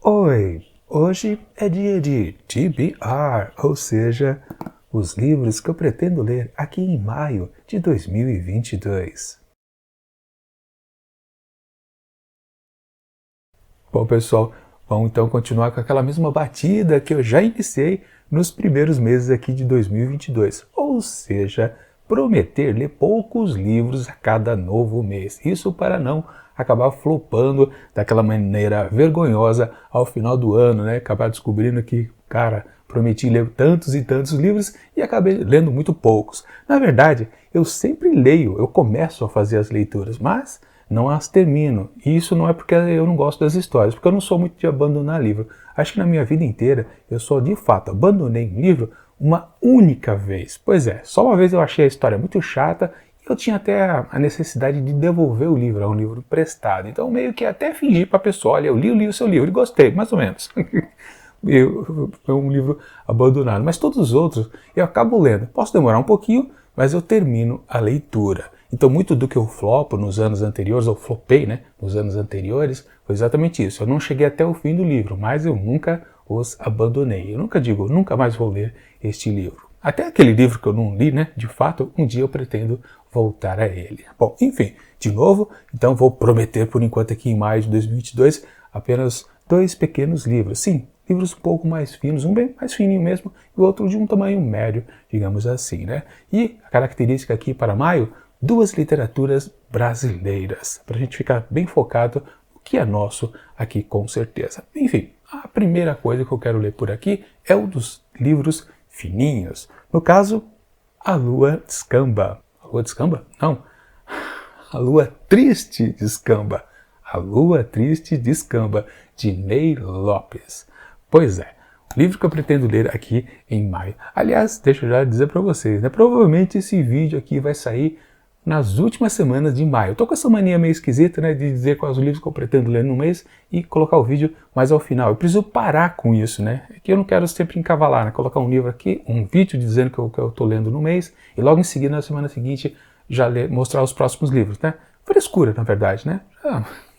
Oi, hoje é dia de TBR, ou seja, os livros que eu pretendo ler aqui em maio de 2022. Bom, pessoal, vamos então continuar com aquela mesma batida que eu já iniciei nos primeiros meses aqui de 2022, ou seja, prometer ler poucos livros a cada novo mês. Isso para não acabar flopando daquela maneira vergonhosa ao final do ano, né? Acabar descobrindo que, cara, prometi ler tantos e tantos livros e acabei lendo muito poucos. Na verdade, eu sempre leio, eu começo a fazer as leituras, mas não as termino. E isso não é porque eu não gosto das histórias, porque eu não sou muito de abandonar livro. Acho que na minha vida inteira eu só de fato abandonei um livro uma única vez. Pois é, só uma vez eu achei a história muito chata e eu tinha até a necessidade de devolver o livro, é um livro emprestado. Então meio que até fingi para a pessoa, olha, eu li o seu livro e gostei, mais ou menos. Foi um livro abandonado, mas todos os outros eu acabo lendo. Posso demorar um pouquinho, mas eu termino a leitura. Então muito do que eu flopo nos anos anteriores, ou flopei, né, nos anos anteriores, foi exatamente isso. Eu não cheguei até o fim do livro, mas eu nunca os abandonei. Eu nunca digo, nunca mais vou ler este livro. Até aquele livro que eu não li, né, de fato, um dia eu pretendo voltar a ele. Bom, enfim, de novo, então vou prometer por enquanto aqui em maio de 2022 apenas 2 pequenos livros. Sim, livros um pouco mais finos, um bem mais fininho mesmo, e o outro de um tamanho médio, digamos assim, né? E a característica aqui para maio, 2 literaturas brasileiras, para a gente ficar bem focado no que é nosso aqui com certeza. Enfim, a primeira coisa que eu quero ler por aqui é um dos livros fininhos. No caso, A Lua Descamba. A Lua Descamba? Não. A Lua Triste Descamba. A Lua Triste Descamba, de Ney Lopes. Pois é, o livro que eu pretendo ler aqui em maio. Aliás, deixa eu já dizer para vocês, né? Provavelmente esse vídeo aqui vai sair nas últimas semanas de maio. Eu tô com essa mania meio esquisita, né, de dizer quais os livros que eu pretendo ler no mês e colocar o vídeo mais ao final. Eu preciso parar com isso, né? É que eu não quero sempre encavalar, né? Colocar um livro aqui, um vídeo dizendo que eu tô lendo no mês e logo em seguida, na semana seguinte, já mostrar os próximos livros, né? Frescura, na verdade, né?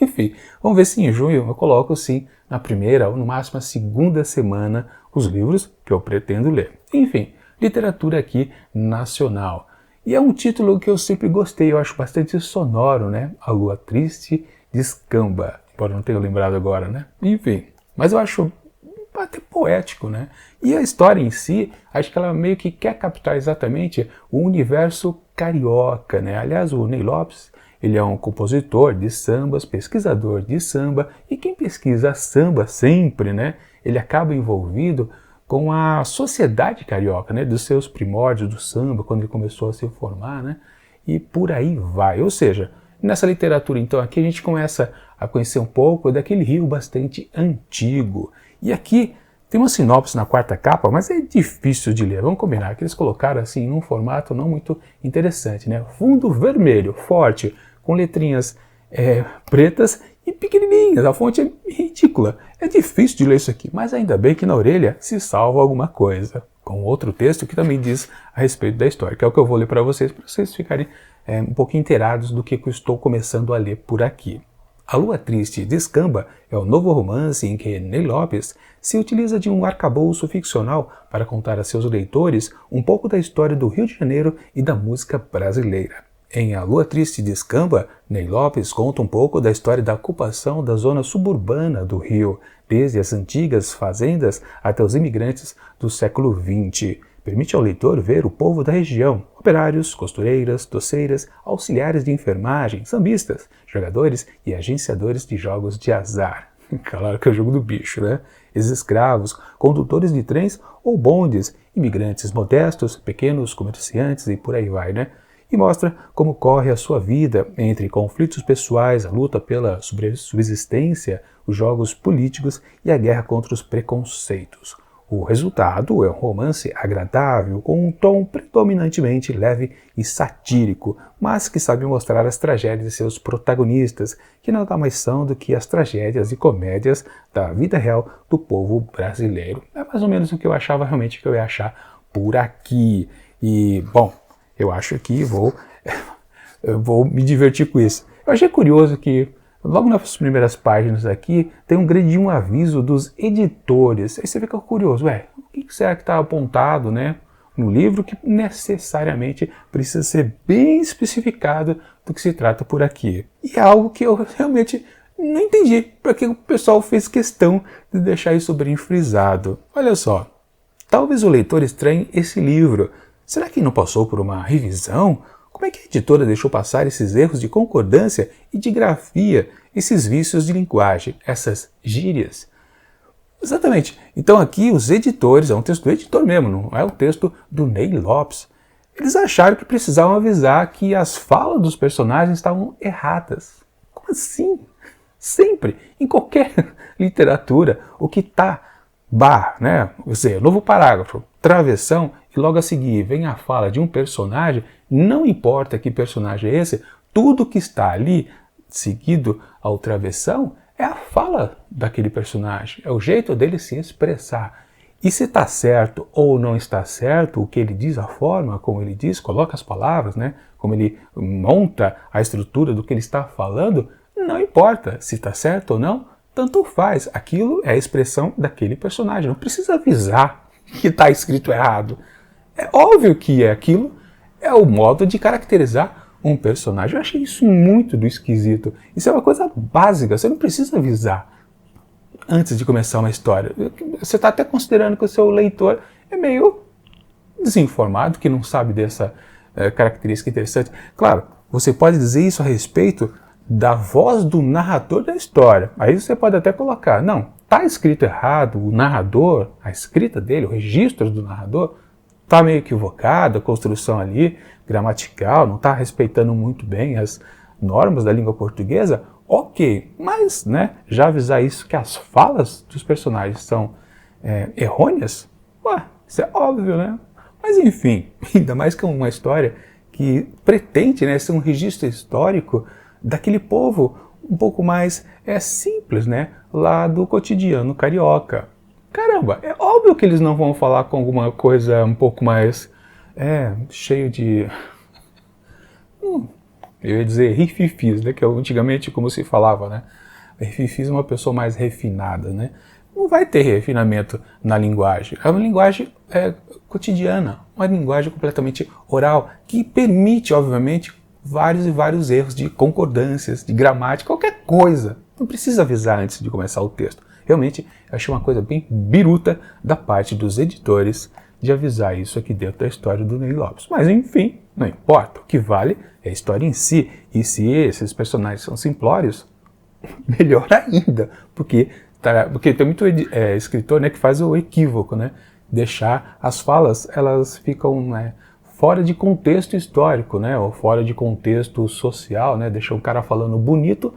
Enfim, vamos ver se em junho eu coloco, sim, na primeira ou no máximo a segunda semana, os livros que eu pretendo ler. Enfim, literatura aqui nacional. E é um título que eu sempre gostei, eu acho bastante sonoro, né? A Lua Triste Descamba. Embora não tenha lembrado agora, né? Enfim, mas eu acho até poético, né? E a história em si, acho que ela meio que quer captar exatamente o universo carioca, né? Aliás, o Ney Lopes, ele é um compositor de sambas, pesquisador de samba, e quem pesquisa samba sempre, né? Ele acaba envolvido com a sociedade carioca, né, dos seus primórdios do samba, quando ele começou a se formar, né, e por aí vai. Ou seja, nessa literatura, então, aqui a gente começa a conhecer um pouco daquele Rio bastante antigo. E aqui tem uma sinopse na 4ª capa, mas é difícil de ler. Vamos combinar que eles colocaram assim num formato não muito interessante, né? Fundo vermelho, forte, com letrinhas pretas e pequenininhas, a fonte é ridícula. É difícil de ler isso aqui, mas ainda bem que na orelha se salva alguma coisa. Com outro texto que também diz a respeito da história, que é o que eu vou ler para vocês ficarem um pouquinho inteirados do que eu estou começando a ler por aqui. A Lua Triste Descamba é o novo romance em que Ney Lopes se utiliza de um arcabouço ficcional para contar a seus leitores um pouco da história do Rio de Janeiro e da música brasileira. Em A Lua Triste Descamba, Ney Lopes conta um pouco da história da ocupação da zona suburbana do Rio, desde as antigas fazendas até os imigrantes do século XX. Permite ao leitor ver o povo da região, operários, costureiras, doceiras, auxiliares de enfermagem, sambistas, jogadores e agenciadores de jogos de azar. Claro que é o jogo do bicho, né? Ex-escravos, condutores de trens ou bondes, imigrantes modestos, pequenos comerciantes e por aí vai, né? E mostra como corre a sua vida entre conflitos pessoais, a luta pela subsistência, os jogos políticos e a guerra contra os preconceitos. O resultado é um romance agradável, com um tom predominantemente leve e satírico, mas que sabe mostrar as tragédias de seus protagonistas, que nada mais são do que as tragédias e comédias da vida real do povo brasileiro. É mais ou menos o que eu achava realmente que eu ia achar por aqui. E, bom, eu acho que eu vou me divertir com isso. Eu achei curioso que logo nas primeiras páginas aqui, tem um grande aviso dos editores. Aí você fica curioso, o que será que está apontado, né, no livro que necessariamente precisa ser bem especificado do que se trata por aqui. E é algo que eu realmente não entendi, porque o pessoal fez questão de deixar isso bem frisado. Olha só, talvez o leitor estranhe esse livro. Será que não passou por uma revisão? Como é que a editora deixou passar esses erros de concordância e de grafia, esses vícios de linguagem, essas gírias? Exatamente. Então aqui os editores, é um texto do editor mesmo, não é o texto do Neil Lopes. Eles acharam que precisavam avisar que as falas dos personagens estavam erradas. Como assim? Sempre, em qualquer literatura, o que está né? Ou seja, novo parágrafo, travessão, e logo a seguir vem a fala de um personagem, não importa que personagem é esse, tudo que está ali, seguido ao travessão, é a fala daquele personagem, é o jeito dele se expressar. E se está certo ou não está certo, o que ele diz, a forma como ele diz, coloca as palavras, né? Como ele monta a estrutura do que ele está falando, não importa se está certo ou não, tanto faz. Aquilo é a expressão daquele personagem. Não precisa avisar que está escrito errado. É óbvio que aquilo é o modo de caracterizar um personagem. Eu achei isso muito do esquisito. Isso é uma coisa básica, você não precisa avisar antes de começar uma história. Você está até considerando que o seu leitor é meio desinformado, que não sabe dessa característica interessante. Claro, você pode dizer isso a respeito da voz do narrador da história. Aí você pode até colocar, não, está escrito errado, o narrador, a escrita dele, o registro do narrador, está meio equivocado, a construção ali, gramatical, não está respeitando muito bem as normas da língua portuguesa, ok, mas né, já avisar isso que as falas dos personagens são errôneas, isso é óbvio, né? Mas enfim, ainda mais que uma história que pretende, né, ser um registro histórico daquele povo um pouco mais simples, né, lá do cotidiano carioca. Caramba, é óbvio que eles não vão falar com alguma coisa um pouco mais cheio de... eu ia dizer rififis, né, que é antigamente como se falava, né? Rififis é uma pessoa mais refinada, né? Não vai ter refinamento na linguagem. É uma linguagem cotidiana, uma linguagem completamente oral, que permite, obviamente, vários e vários erros de concordâncias, de gramática, qualquer coisa. Não precisa avisar antes de começar o texto. Realmente, eu achei uma coisa bem biruta da parte dos editores de avisar isso aqui dentro da história do Neil Lopes. Mas, enfim, não importa. O que vale é a história em si. E se esses personagens são simplórios, melhor ainda. Porque tem muito escritor, né, que faz o equívoco, né? Deixar as falas, elas ficam fora de contexto histórico, né? Ou fora de contexto social, né? Deixa o cara falando bonito,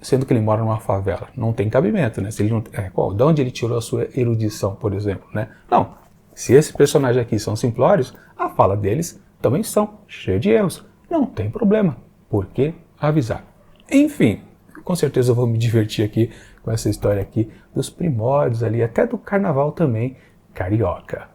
sendo que ele mora numa favela. Não tem cabimento, né? Se ele não, de onde ele tirou a sua erudição, por exemplo, né? Não. Se esses personagens aqui são simplórios, a fala deles também são cheios de erros. Não tem problema. Por que avisar? Enfim, com certeza eu vou me divertir aqui com essa história aqui dos primórdios ali, até do carnaval também carioca.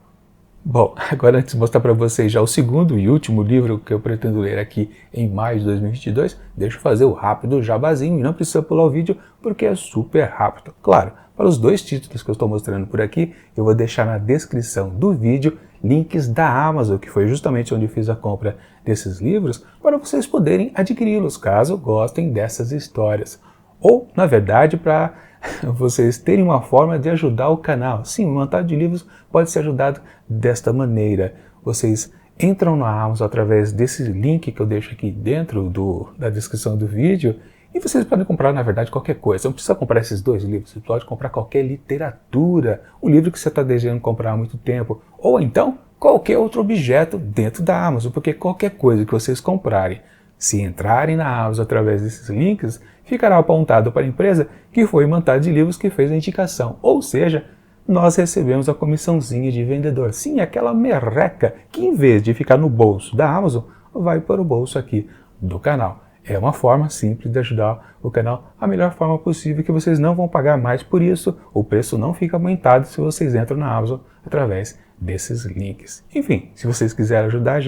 Bom, agora antes de mostrar para vocês já o segundo e último livro que eu pretendo ler aqui em maio de 2022, deixa eu fazer o rápido jabazinho e não precisa pular o vídeo porque é super rápido. Claro, para os dois títulos que eu estou mostrando por aqui, eu vou deixar na descrição do vídeo links da Amazon, que foi justamente onde eu fiz a compra desses livros, para vocês poderem adquiri-los, caso gostem dessas histórias. Ou, na verdade, para vocês terem uma forma de ajudar o canal. Sim, o Montado de Livros pode ser ajudado desta maneira. Vocês entram na Amazon através desse link que eu deixo aqui dentro da descrição do vídeo e vocês podem comprar, na verdade, qualquer coisa. Não precisa comprar esses dois livros, você pode comprar qualquer literatura, o livro que você está desejando comprar há muito tempo, ou então qualquer outro objeto dentro da Amazon, porque qualquer coisa que vocês comprarem, se entrarem na Amazon através desses links, ficará apontado para a empresa que foi Montado de Livros que fez a indicação. Ou seja, nós recebemos a comissãozinha de vendedor. Sim, aquela merreca que em vez de ficar no bolso da Amazon, vai para o bolso aqui do canal. É uma forma simples de ajudar o canal, a melhor forma possível, que vocês não vão pagar mais por isso, o preço não fica aumentado se vocês entram na Amazon através desses links. Enfim, se vocês quiserem ajudar a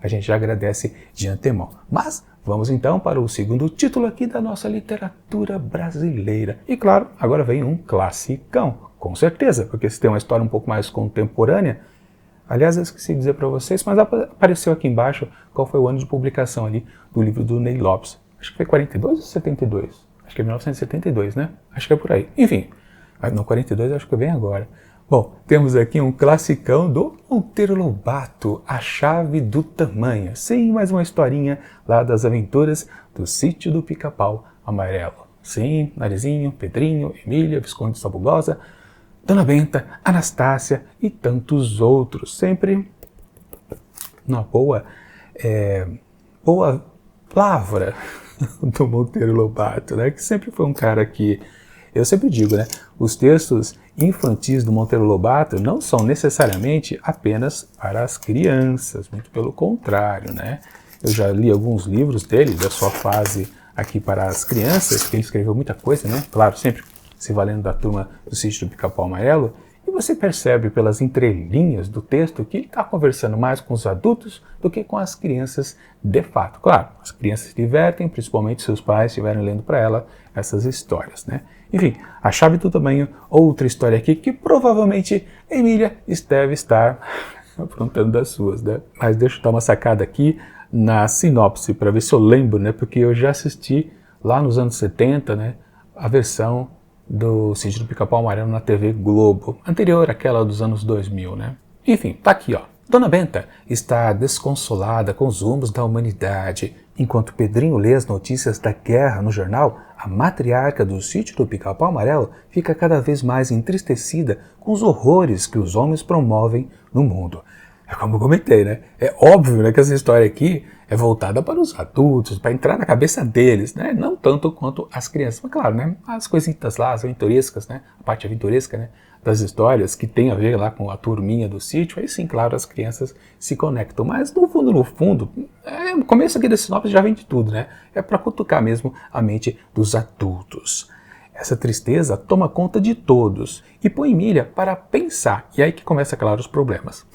gente já agradece de antemão. Mas Vamos então para o segundo título aqui da nossa literatura brasileira. E claro, agora vem um classicão, com certeza, porque se tem uma história um pouco mais contemporânea. Aliás, eu esqueci de dizer para vocês, mas apareceu aqui embaixo qual foi o ano de publicação ali do livro do Ney Lopes. Acho que foi 42 ou 72? Acho que é 1972, né? Acho que é por aí. Enfim, no 42 acho que vem agora. Bom, temos aqui um classicão do Monteiro Lobato, A Chave do Tamanho. Sim, mais uma historinha lá das aventuras do Sítio do Pica-Pau Amarelo. Sim, Narizinho, Pedrinho, Emília, Visconde Sabugosa, Dona Benta, Anastácia e tantos outros. Sempre na boa lavra do Monteiro Lobato, né? Que sempre foi um cara que, eu sempre digo, né? Os textos infantis do Monteiro Lobato não são necessariamente apenas para as crianças, muito pelo contrário, né? Eu já li alguns livros dele, da sua fase aqui para as crianças, que ele escreveu muita coisa, né? Claro, sempre se valendo da turma do Sítio do Pica-Pau Amarelo, e você percebe pelas entrelinhas do texto que ele está conversando mais com os adultos do que com as crianças de fato. Claro, as crianças se divertem, principalmente se os pais estiverem lendo para ela essas histórias, né? Enfim, A Chave do Tamanho, outra história aqui que provavelmente Emília deve estar aprontando das suas, né? Mas deixa eu dar uma sacada aqui na sinopse para ver se eu lembro, né? Porque eu já assisti lá nos anos 70, né? A versão do Sítio do Pica-Pau Amarelo na TV Globo, anterior àquela dos anos 2000, né? Enfim, tá aqui, ó. Dona Benta está desconsolada com os rumos da humanidade. Enquanto Pedrinho lê as notícias da guerra no jornal, a matriarca do Sítio do Pica-Pau Amarelo fica cada vez mais entristecida com os horrores que os homens promovem no mundo. É como eu comentei, né? É óbvio, né, que essa história aqui é voltada para os adultos, para entrar na cabeça deles, né? Não tanto quanto as crianças. Mas claro, né? As coisitas lá, as aventurescas, né? A parte aventuresca, né? Das histórias que tem a ver lá com a turminha do sítio, aí sim, claro, as crianças se conectam. Mas no fundo, no começo aqui desse sinopse já vem de tudo, né? É para cutucar mesmo a mente dos adultos. Essa tristeza toma conta de todos e põe Emília para pensar. E aí que começa, claro, os problemas.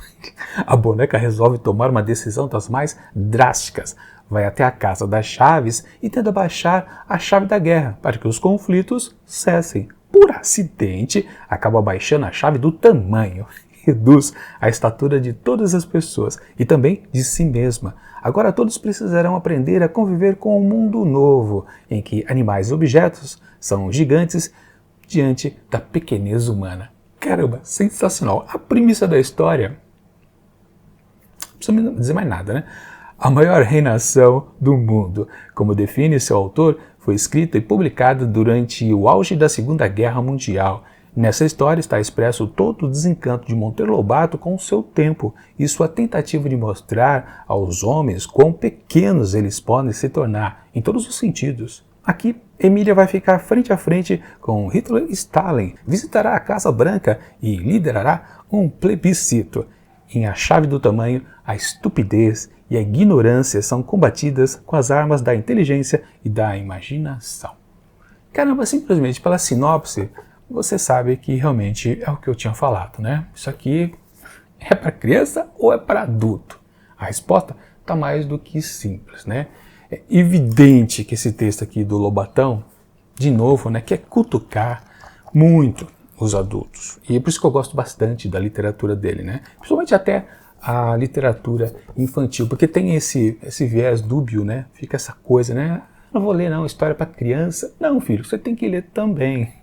A boneca resolve tomar uma decisão das mais drásticas. Vai até a casa das chaves e tenta baixar a chave da guerra para que os conflitos cessem. Por acidente, acaba baixando a chave do tamanho. Reduz a estatura de todas as pessoas e também de si mesma. Agora todos precisarão aprender a conviver com um mundo novo, em que animais e objetos são gigantes diante da pequenez humana. Caramba, sensacional. A premissa da história, não precisa dizer mais nada, né? A maior reinação do mundo, como define seu autor, foi escrita e publicada durante o auge da Segunda Guerra Mundial. Nessa história está expresso todo o desencanto de Monteiro Lobato com o seu tempo e sua tentativa de mostrar aos homens quão pequenos eles podem se tornar, em todos os sentidos. Aqui, Emília vai ficar frente a frente com Hitler e Stalin, visitará a Casa Branca e liderará um plebiscito. Em A Chave do Tamanho, a estupidez e a ignorância são combatidas com as armas da inteligência e da imaginação. Caramba, simplesmente pela sinopse, você sabe que realmente é o que eu tinha falado, né? Isso aqui é para criança ou é para adulto? A resposta está mais do que simples, né? É evidente que esse texto aqui do Lobatão, de novo, né, quer cutucar muito os adultos. E é por isso que eu gosto bastante da literatura dele, né? Principalmente até a literatura infantil, porque tem esse viés dúbio, né? Fica essa coisa, né? Não vou ler não, história para criança. Não, filho, você tem que ler também.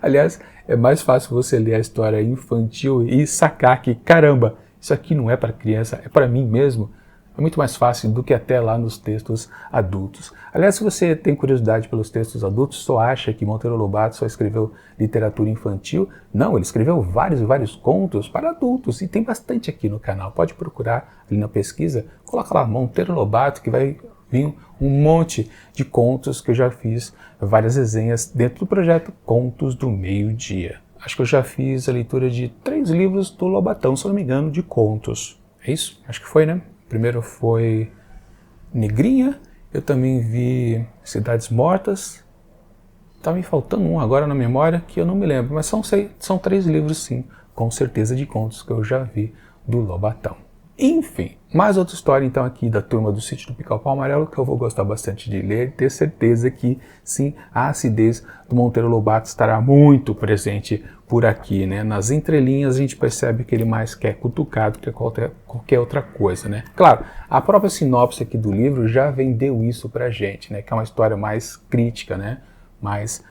Aliás, é mais fácil você ler a história infantil e sacar que, caramba, isso aqui não é para criança, é para mim mesmo. É muito mais fácil do que até lá nos textos adultos. Aliás, se você tem curiosidade pelos textos adultos, só acha que Monteiro Lobato só escreveu literatura infantil. Não, ele escreveu vários e vários contos para adultos e tem bastante aqui no canal. Pode procurar ali na pesquisa, coloca lá Monteiro Lobato que vai vir um monte de contos que eu já fiz, várias resenhas dentro do projeto Contos do Meio-Dia. Acho que eu já fiz a leitura de 3 livros do Lobatão, se não me engano, de contos. É isso? Acho que foi, né? Primeiro foi Negrinha, eu também vi Cidades Mortas. Tá me faltando um agora na memória que eu não me lembro, mas são 3 livros sim, com certeza, de contos que eu já vi do Lobatão. Enfim, mais outra história então aqui da turma do Sítio do Pica-Pau Amarelo que eu vou gostar bastante de ler e ter certeza que sim, a acidez do Monteiro Lobato estará muito presente por aqui, né? Nas entrelinhas a gente percebe que ele mais quer cutucado que qualquer outra coisa, né? Claro, a própria sinopse aqui do livro já vendeu isso pra gente, né? Que é uma história mais crítica, né? Mais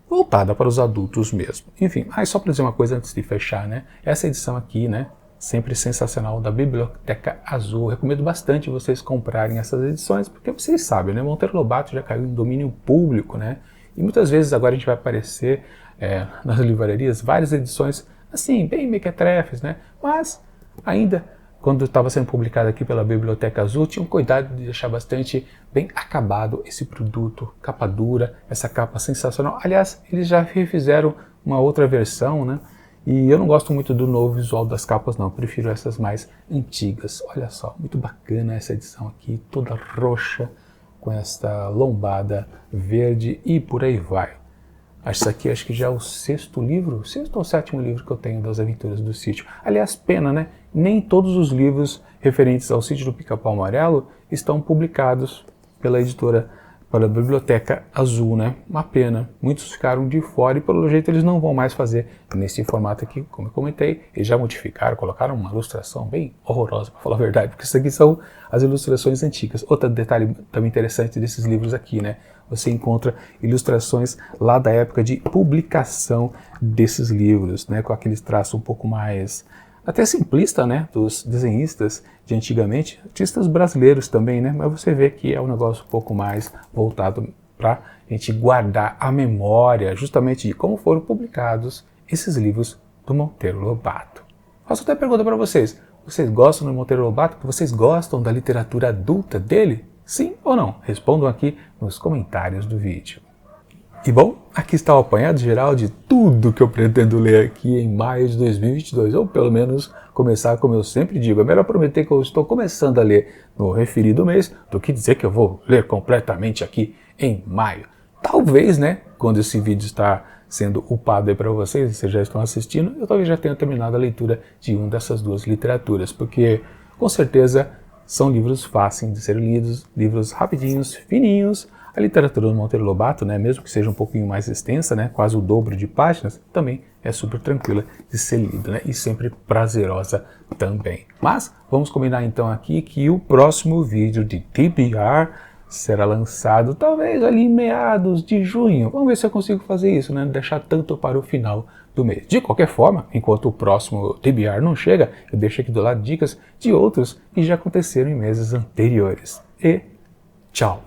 voltada para os adultos mesmo. Enfim, só para dizer uma coisa antes de fechar, né? Essa edição aqui, né? Sempre sensacional, da Biblioteca Azul. Recomendo bastante vocês comprarem essas edições, porque vocês sabem, né? Monteiro Lobato já caiu em domínio público, né? E muitas vezes agora a gente vai aparecer nas livrarias várias edições assim, bem mequetrefes, né? Mas ainda, quando estava sendo publicado aqui pela Biblioteca Azul, tinham cuidado de deixar bastante bem acabado esse produto, capa dura, essa capa sensacional. Aliás, eles já refizeram uma outra versão, né? E eu não gosto muito do novo visual das capas não, eu prefiro essas mais antigas. Olha só, muito bacana essa edição aqui, toda roxa, com esta lombada verde e por aí vai. Isso aqui acho que já é o sexto ou 7º livro que eu tenho das Aventuras do Sítio. Aliás, pena, né? Nem todos os livros referentes ao Sítio do Pica-Pau Amarelo estão publicados pela editora, pela Biblioteca Azul, né? Uma pena. Muitos ficaram de fora e pelo jeito eles não vão mais fazer nesse formato aqui, como eu comentei. Eles já modificaram, colocaram uma ilustração bem horrorosa, para falar a verdade, porque isso aqui são as ilustrações antigas. Outro detalhe também interessante desses livros aqui, né? Você encontra ilustrações lá da época de publicação desses livros, né? Com aqueles traços um pouco mais até simplista, né, dos desenhistas de antigamente, artistas brasileiros também, né, mas você vê que é um negócio um pouco mais voltado para a gente guardar a memória justamente de como foram publicados esses livros do Monteiro Lobato. Faço até pergunta para vocês gostam do Monteiro Lobato? Vocês gostam da literatura adulta dele? Sim ou não? Respondam aqui nos comentários do vídeo. E bom, aqui está o apanhado geral de tudo que eu pretendo ler aqui em maio de 2022, ou pelo menos começar como eu sempre digo, é melhor prometer que eu estou começando a ler no referido mês do que dizer que eu vou ler completamente aqui em maio. Talvez, né, quando esse vídeo está sendo upado aí para vocês já estão assistindo, eu talvez já tenha terminado a leitura de uma dessas duas literaturas, porque com certeza são livros fáceis de serem lidos, livros rapidinhos, fininhos. A literatura do Monteiro Lobato, né, mesmo que seja um pouquinho mais extensa, né, quase o dobro de páginas, também é super tranquila de ser lida, né, e sempre prazerosa também. Mas vamos combinar então aqui que o próximo vídeo de TBR será lançado talvez ali em meados de junho. Vamos ver se eu consigo fazer isso, né, deixar tanto para o final do mês. De qualquer forma, enquanto o próximo TBR não chega, eu deixo aqui do lado dicas de outros que já aconteceram em meses anteriores. E tchau!